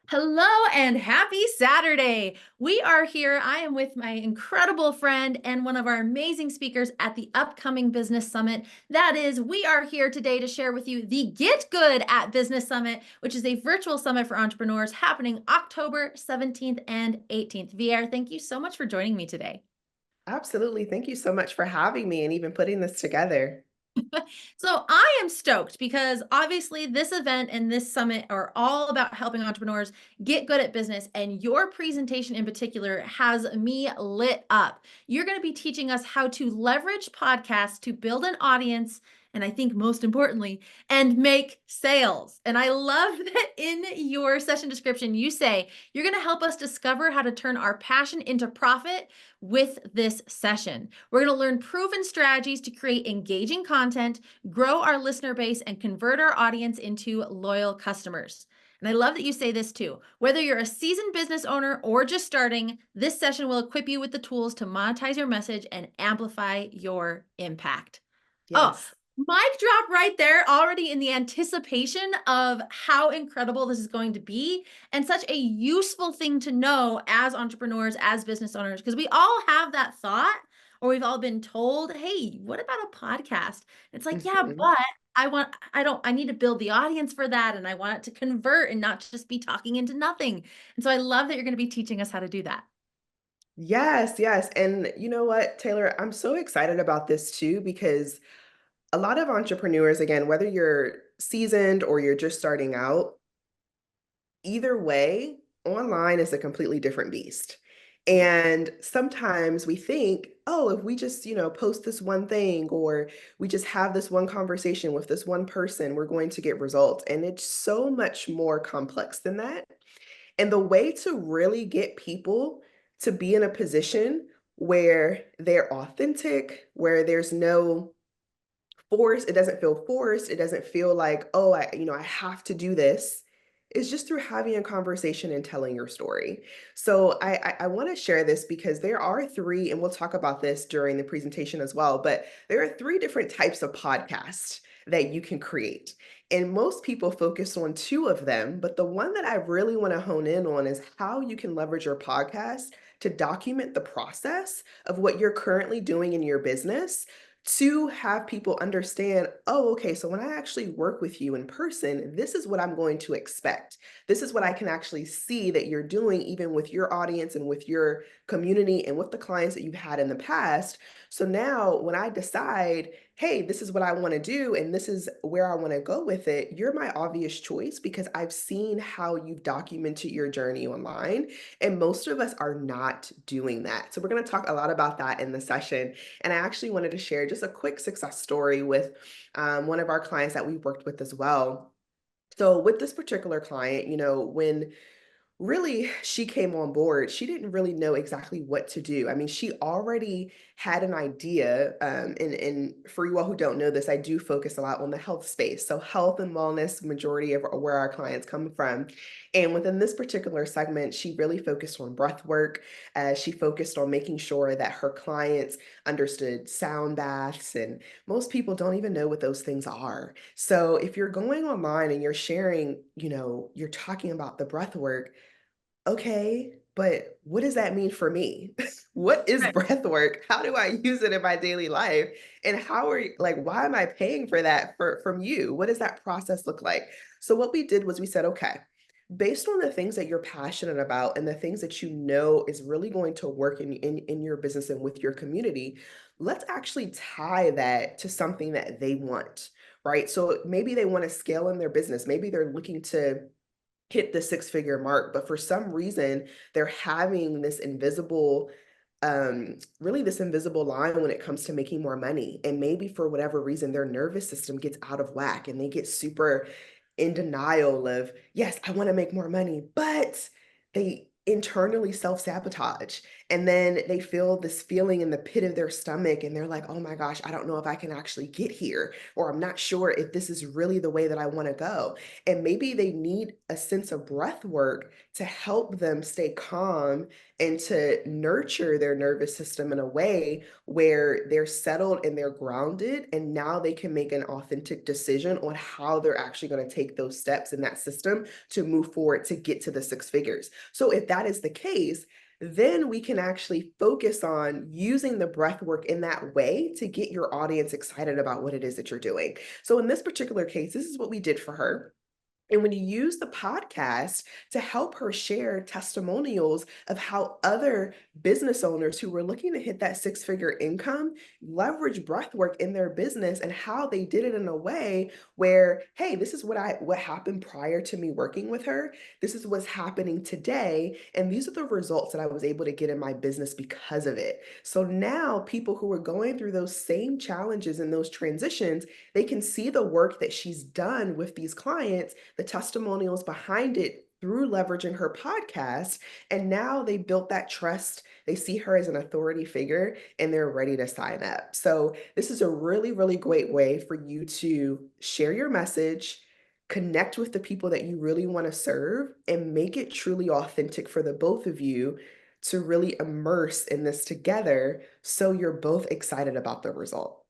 Hello and happy Saturday. We are here. I am with my incredible friend and one of our amazing speakers at the upcoming Business Summit. That is, we are here today to share with you the Get Good at Business Summit, which is a virtual summit for entrepreneurs happening October 17th and 18th. Viair, thank you so much for joining me today. Absolutely. Thank you so much for having me and even putting this together. So I am stoked because obviously this event and this summit are all about helping entrepreneurs get good at business. And your presentation in particular has me lit up. You're going to be teaching us how to leverage podcasts to build an audience. And I think most importantly, and make sales. And I love that in your session description, you say you're going to help us discover how to turn our passion into profit with this session. We're going to learn proven strategies to create engaging content, grow our listener base, and convert our audience into loyal customers. And I love that you say this too. Whether you're a seasoned business owner or just starting, this session will equip you with the tools to monetize your message and amplify your impact. Oh, Yes. mic drop right there, already in the anticipation of how incredible this is going to be and such a useful thing to know as entrepreneurs, as business owners, because we all have that thought or we've all been told, hey, what about a podcast? It's like, yeah, Mhm. but I need to build the audience for that. And I want it to convert and not just be talking into nothing. And so I love that you're going to be teaching us how to do that. Yes, yes. And you know what, Taylor, I'm so excited about this too, because a lot of entrepreneurs, again, whether you're seasoned or you're just starting out, either way, online is a completely different beast. And sometimes we think, oh, if we just, post this one thing or we just have this one conversation with this one person, we're going to get results. And it's so much more complex than that. And the way to really get people to be in a position where they're authentic, where there's no force, it doesn't feel forced, it doesn't feel like, oh, I have to do this, is just through having a conversation and telling your story. So I want to share this because there are three, and we'll talk about this during the presentation as well, but there are three different types of podcasts that you can create. And most people focus on two of them, but the one that I really want to hone in on is how you can leverage your podcast to document the process of what you're currently doing in your business to have people understand, oh, okay, so when I actually work with you in person, this is what I'm going to expect. This is what I can actually see that you're doing, even with your audience and with your community and with the clients that you've had in the past. So now when I decide, hey, this is what I want to do and this is where I want to go with it, you're my obvious choice because I've seen how you've documented your journey online. And most of us are not doing that. So we're going to talk a lot about that in the session. And I actually wanted to share just a quick success story with one of our clients that we've worked with as well. So, with this particular client, when really she came on board, she didn't really know exactly what to do. I mean, she already had an idea. And for you all who don't know this, I do focus a lot on the health space. So health and wellness, majority of where our clients come from. And within this particular segment, she really focused on breath work. She focused on making sure that her clients understood sound baths, and most people don't even know what those things are. So if you're going online and you're sharing, you're talking about the breath work, okay, but what does that mean for me? What is Right. breath work? How do I use it in my daily life? And how are you, like, why am I paying for that from you? What does that process look like? So what we did was we said, okay, based on the things that you're passionate about and the things that you know is really going to work in your business and with your community, let's actually tie that to something that they want, right? So maybe they want to scale in their business. Maybe they're looking to hit the six-figure mark, but for some reason they're having this invisible really this invisible line when it comes to making more money. And maybe for whatever reason their nervous system gets out of whack and they get super in denial of, yes, I want to make more money, but they internally self-sabotage. And then they feel this feeling in the pit of their stomach and they're like, oh my gosh, I don't know if I can actually get here, or I'm not sure if this is really the way that I want to go. And maybe they need a sense of breath work to help them stay calm and to nurture their nervous system in a way where they're settled and they're grounded. And now they can make an authentic decision on how they're actually going to take those steps in that system to move forward to get to the six figures. So, if that is the case, then we can actually focus on using the breath work in that way to get your audience excited about what it is that you're doing. So, in this particular case, this is what we did for her. And when you use the podcast to help her share testimonials of how other business owners who were looking to hit that six figure income leverage breath work in their business and how they did it in a way where, hey, this is what happened prior to me working with her. This is what's happening today. And these are the results that I was able to get in my business because of it. So now people who are going through those same challenges and those transitions, they can see the work that she's done with these clients, the testimonials behind it through leveraging her podcast. And now they built that trust. They see her as an authority figure and they're ready to sign up. So, this is a really, really great way for you to share your message, connect with the people that you really want to serve, and make it truly authentic for the both of you to really immerse in this together so you're both excited about the result.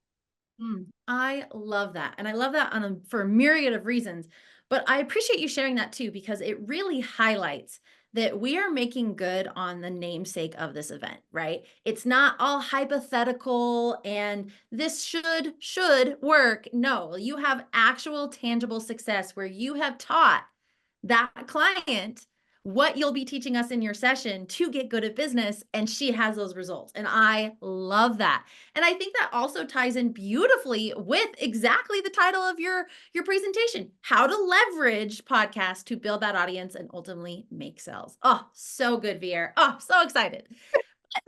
I love that. And I love that for a myriad of reasons. But I appreciate you sharing that too, because it really highlights that we are making good on the namesake of this event, right? It's not all hypothetical and this should work. No, you have actual tangible success where you have taught that client what you'll be teaching us in your session to get good at business, and she has those results. And I love that. And I think that also ties in beautifully with exactly the title of your presentation, how to leverage podcasts to build that audience and ultimately make sales. Oh, so good, Vier. Oh, so excited.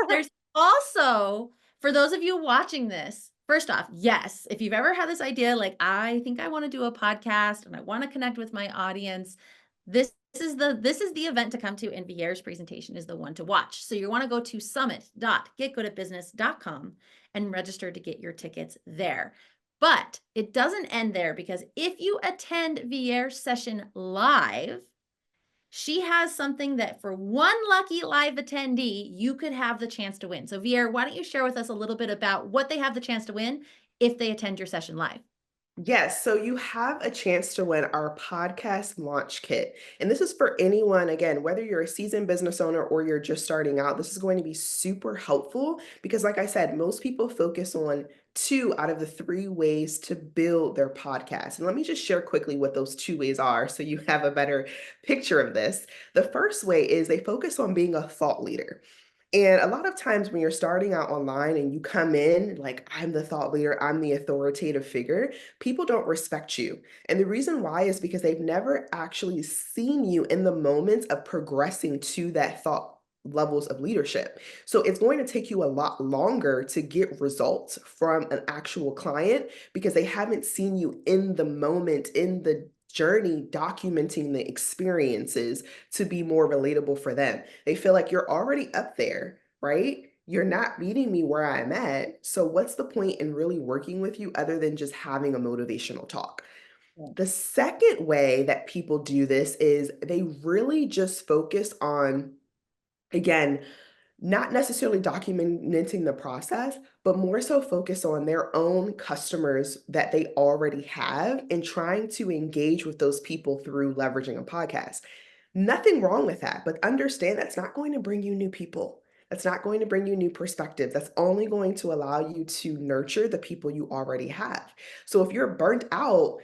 There's also, for those of you watching this, first off, yes, if you've ever had this idea, like, I think I want to do a podcast and I want to connect with my audience, this is the event to come to, and Viair's presentation is the one to watch. So you want to go to summit.getgoodatbusiness.com and register to get your tickets there. But it doesn't end there, because if you attend Viair's session live, she has something that for one lucky live attendee, you could have the chance to win. So Viair, why don't you share with us a little bit about what they have the chance to win if they attend your session live? Yes, so you have a chance to win our podcast launch kit. And this is for anyone, again, whether you're a seasoned business owner or you're just starting out, this is going to be super helpful because, like I said, most people focus on two out of the three ways to build their podcast. And let me just share quickly what those two ways are so you have a better picture of this. The first way is they focus on being a thought leader. And a lot of times when you're starting out online and you come in like, I'm the thought leader, I'm the authoritative figure, people don't respect you. And the reason why is because they've never actually seen you in the moments of progressing to that thought levels of leadership. So it's going to take you a lot longer to get results from an actual client because they haven't seen you in the moment, in the journey, documenting the experiences to be more relatable for them. They feel like you're already up there, right? You're not meeting me where I'm at. So, what's the point in really working with you other than just having a motivational talk? Yeah. The second way that people do this is they really just focus on, again, not necessarily documenting the process, but more so focus on their own customers that they already have and trying to engage with those people through leveraging a podcast. Nothing wrong with that, but understand that's not going to bring you new people. That's not going to bring you new perspectives. That's only going to allow you to nurture the people you already have. So if you're burnt out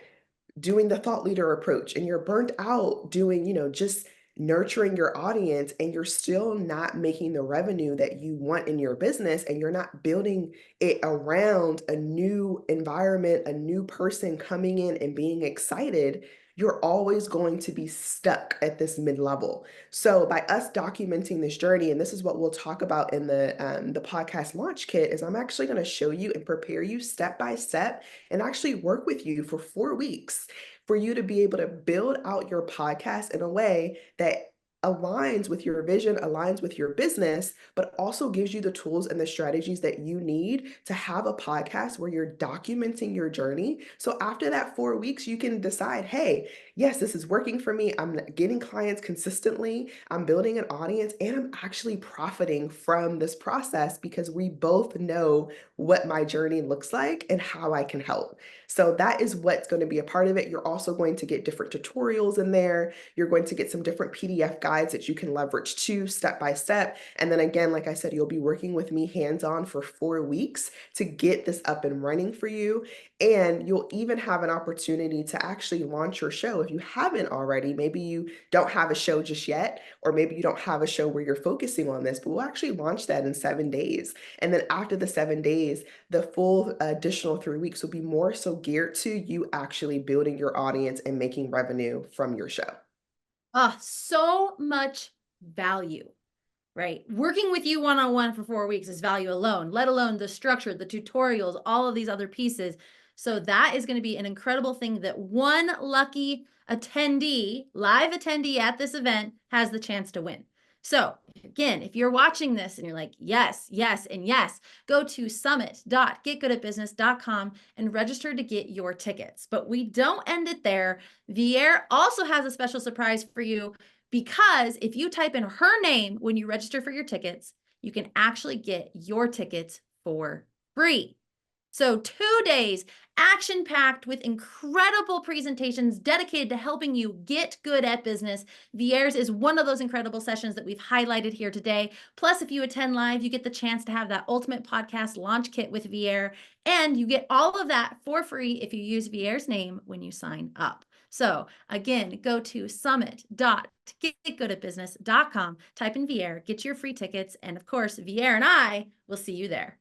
doing the thought leader approach and you're burnt out doing, just nurturing your audience and you're still not making the revenue that you want in your business and you're not building it around a new environment, a new person coming in and being excited, you're always going to be stuck at this mid-level. So by us documenting this journey, and this is what we'll talk about in the podcast launch kit, is I'm actually going to show you and prepare you step by step and actually work with you for 4 weeks for you to be able to build out your podcast in a way that aligns with your vision, aligns with your business, but also gives you the tools and the strategies that you need to have a podcast where you're documenting your journey. So after that 4 weeks, you can decide, hey, yes, this is working for me. I'm getting clients consistently. I'm building an audience and I'm actually profiting from this process because we both know what my journey looks like and how I can help. So that is what's going to be a part of it. You're also going to get different tutorials in there. You're going to get some different PDF guides that you can leverage too, step by step. And then again, like I said, you'll be working with me hands on for 4 weeks to get this up and running for you. And you'll even have an opportunity to actually launch your show if you haven't already. Maybe you don't have a show just yet, or maybe you don't have a show where you're focusing on this, but we'll actually launch that in 7 days. And then after the 7 days, the full additional 3 weeks will be more so geared to you actually building your audience and making revenue from your show. Ah, so much value. Right. Working with you one on one for 4 weeks is value alone, let alone the structure, the tutorials, all of these other pieces. So that is going to be an incredible thing that one lucky attendee, live attendee at this event has the chance to win. So again, if you're watching this and you're like, yes, yes, and yes, go to summit.getgoodatbusiness.com and register to get your tickets. But we don't end it there. Viair also has a special surprise for you, because if you type in her name when you register for your tickets, you can actually get your tickets for free. So 2 days, action packed with incredible presentations dedicated to helping you get good at business. Viair's is one of those incredible sessions that we've highlighted here today. Plus, if you attend live, you get the chance to have that ultimate podcast launch kit with Viair, and you get all of that for free if you use Viair's name when you sign up. So again, go to summit.getgoodatbusiness.com, type in Viair, get your free tickets, and of course, Viair and I will see you there.